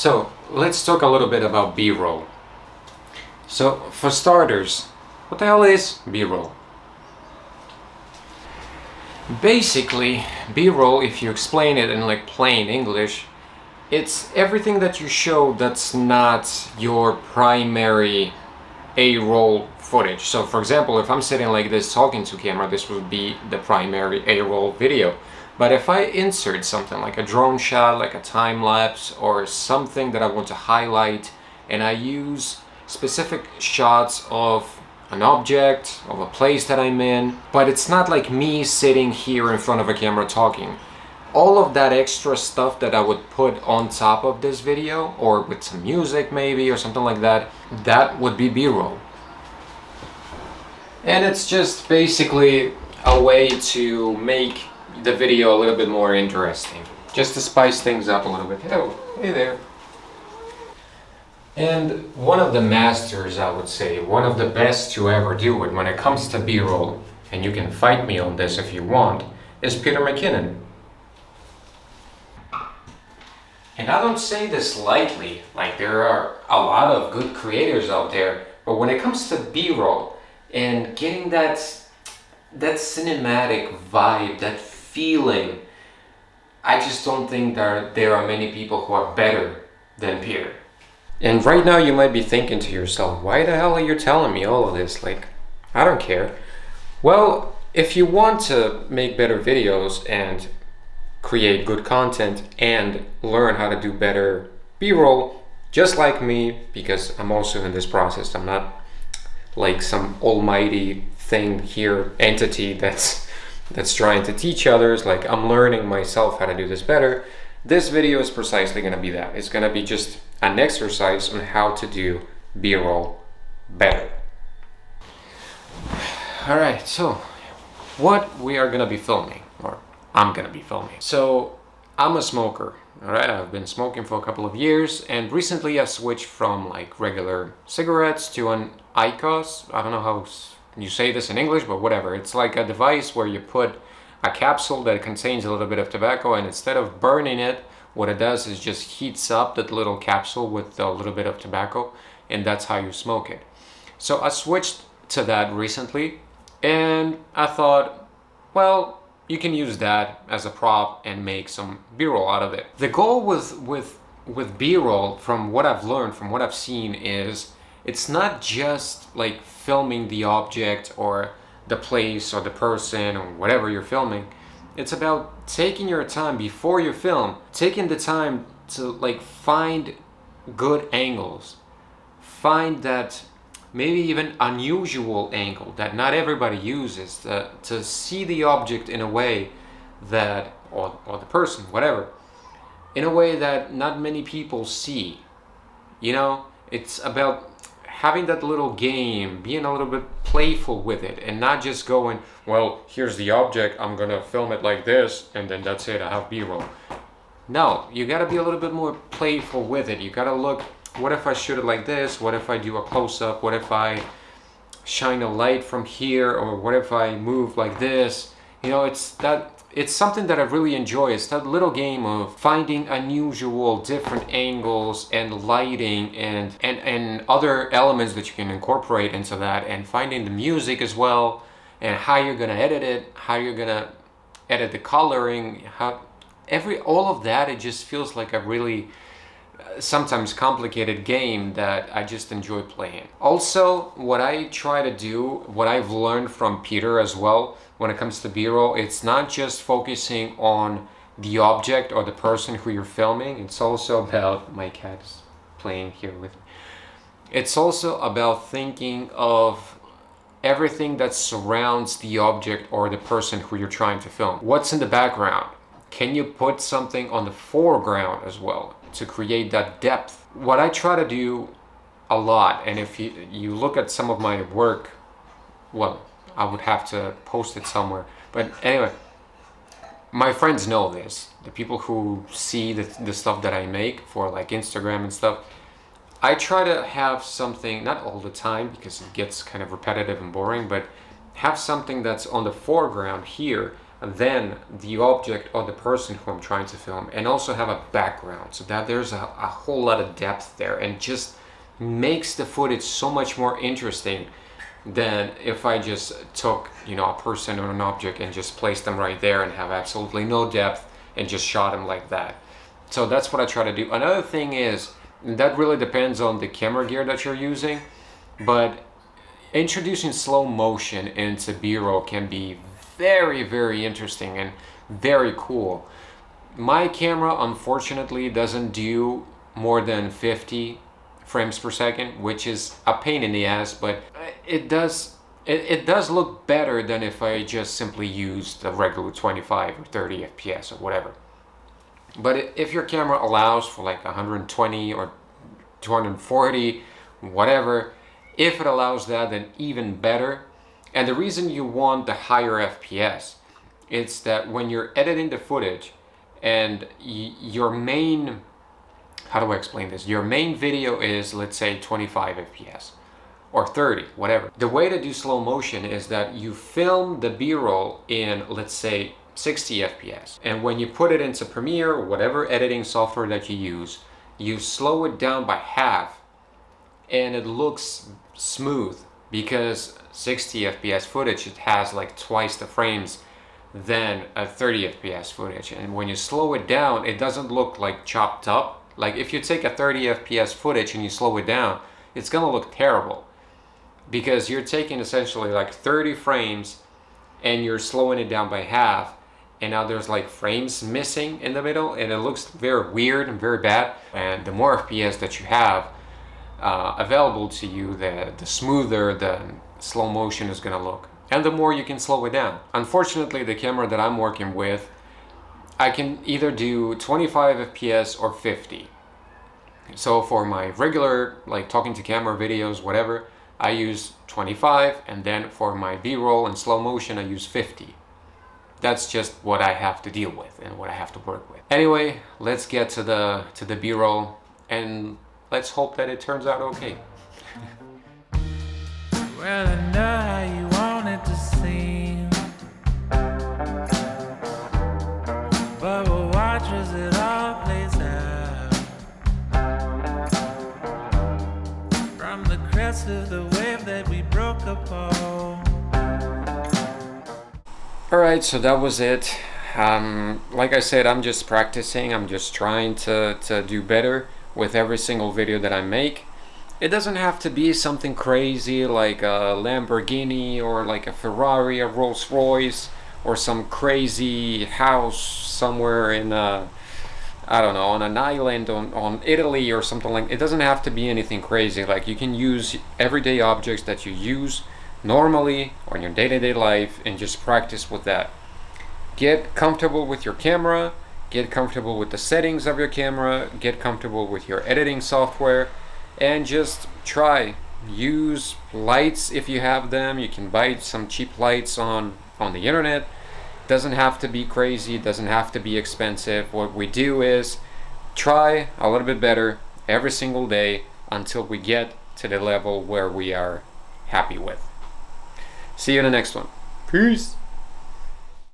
So let's talk a little bit about B-roll. So for starters, what the hell is B-roll? Basically, B-roll, if you explain it in like plain English, it's everything that you show that's not your primary A-roll footage. So for example, if I'm sitting like this talking to camera, this would be the primary A-roll video. But if I insert something like a drone shot, like a time lapse, or something that I want to highlight, and I use specific shots of an object, of a place that I'm in, but it's not like me sitting here in front of a camera talking. All of that extra stuff that I would put on top of this video, or with some music maybe, or something like that, that would be B-roll. And it's just basically a way to make the video a little bit more interesting, just to spice things up a little bit. Oh, hey there. And one of the masters, I would say, one of the best to ever do it when it comes to B-roll, and you can fight me on this if you want, is Peter McKinnon. And I don't say this lightly, like there are a lot of good creators out there, but when it comes to B-roll and getting that cinematic vibe, that feeling, I just don't think there are many people who are better than Peter. And right now you might be thinking to yourself, why the hell are you telling me all of this? Like, I don't care. Well, if you want to make better videos and create good content and learn how to do better B-roll, just like me, because I'm also in this process. I'm not like some almighty thing here, entity that's trying to teach others. Like, I'm learning myself how to do this better. This video is precisely going to be that. It's going to be just an exercise on how to do B-roll better. Alright, so what we are going to be filming, or I'm going to be filming. So I'm a smoker, alright? I've been smoking for a couple of years, and recently I switched from like regular cigarettes to an IQOS. I don't know how you say this in English, but whatever. It's like a device where you put a capsule that contains a little bit of tobacco, and instead of burning it, what it does is just heats up that little capsule with a little bit of tobacco, and that's how you smoke it. So I switched to that recently, and I thought, well, you can use that as a prop and make some B-roll out of it. The goal with B-roll, from what I've learned, from what I've seen, is it's not just like filming the object or the place or the person or whatever you're filming. It's about taking your time before you film, taking the time to like find good angles, find that maybe even unusual angle that not everybody uses, to see the object in a way that, or the person, whatever, in a way that not many people see. You know, it's about having that little game, being a little bit playful with it, and not just going, well, here's the object, I'm gonna film it like this, and then that's it, I have B-roll. No, you gotta be a little bit more playful with it. You gotta look, what if I shoot it like this? What if I do a close-up? What if I shine a light from here? Or what if I move like this? You know, it's something that I really enjoy. It's that little game of finding unusual, different angles and lighting and other elements that you can incorporate into that, and finding the music as well, and how you're gonna edit it, how you're gonna edit the coloring, all of that. It just feels like a really sometimes complicated game that I just enjoy playing. Also, what I try to do, what I've learned from Peter as well, when it comes to B-roll, it's not just focusing on the object or the person who you're filming. It's also about, my cat is playing here with me. It's also about thinking of everything that surrounds the object or the person who you're trying to film. What's in the background? Can you put something on the foreground as well to create that depth? What I try to do a lot, and if you look at some of my work, well, I would have to post it somewhere. But anyway, my friends know this. The people who see the stuff that I make for like Instagram and stuff, I try to have something, not all the time because it gets kind of repetitive and boring, but have something that's on the foreground here than the object or the person who I'm trying to film, and also have a background so that there's a whole lot of depth there, and just makes the footage so much more interesting than if I just took, you know, a person or an object and just placed them right there and have absolutely no depth and just shot them like that. So that's what I try to do. Another thing is, that really depends on the camera gear that you're using, but introducing slow motion into B-roll can be very, very interesting and very cool. My camera unfortunately doesn't do more than 50 frames per second, which is a pain in the ass, but it does look better than if I just simply used a regular 25 or 30 FPS or whatever. But if your camera allows for like 120 or 240, whatever, if it allows that, then even better. And the reason you want the higher FPS is that when you're editing the footage and your main, how do I explain this? Your main video is, let's say, 25 FPS or 30, whatever. The way to do slow motion is that you film the B-roll in, let's say, 60 FPS. And when you put it into Premiere or whatever editing software that you use, you slow it down by half and it looks smooth, because 60 FPS footage, it has like twice the frames than a 30 FPS footage. And when you slow it down, it doesn't look like chopped up. Like if you take a 30 FPS footage and you slow it down, it's gonna look terrible, because you're taking essentially like 30 frames and you're slowing it down by half, and now there's like frames missing in the middle, and it looks very weird and very bad. And the more FPS that you have available to you, the smoother the slow motion is gonna look, and the more you can slow it down. Unfortunately, the camera that I'm working with, I can either do 25 FPS or 50. So for my regular, like talking to camera videos, whatever, I use 25, and then for my B-roll and slow motion, I use 50. That's just what I have to deal with and what I have to work with. Anyway, let's get to the B-roll, and let's hope that it turns out okay. Well, I know how you want it to seem, but we'll watch as it all plays out. From the crest of the wave that we broke apart. Alright, so that was it. Like I said, I'm just practicing. I'm just trying to do better with every single video that I make. It doesn't have to be something crazy like a Lamborghini or like a Ferrari, a Rolls Royce, or some crazy house somewhere in I don't know, on an island on Italy or something like. It doesn't have to be anything crazy. Like, you can use everyday objects that you use normally or in your day-to-day life and just practice with that. Get comfortable with your camera, get comfortable with the settings of your camera, get comfortable with your editing software, and just try. Use lights if you have them. You can buy some cheap lights on the internet. Doesn't have to be crazy, doesn't have to be expensive. What we do is try a little bit better every single day until we get to the level where we are happy with. See you in the next one. Peace.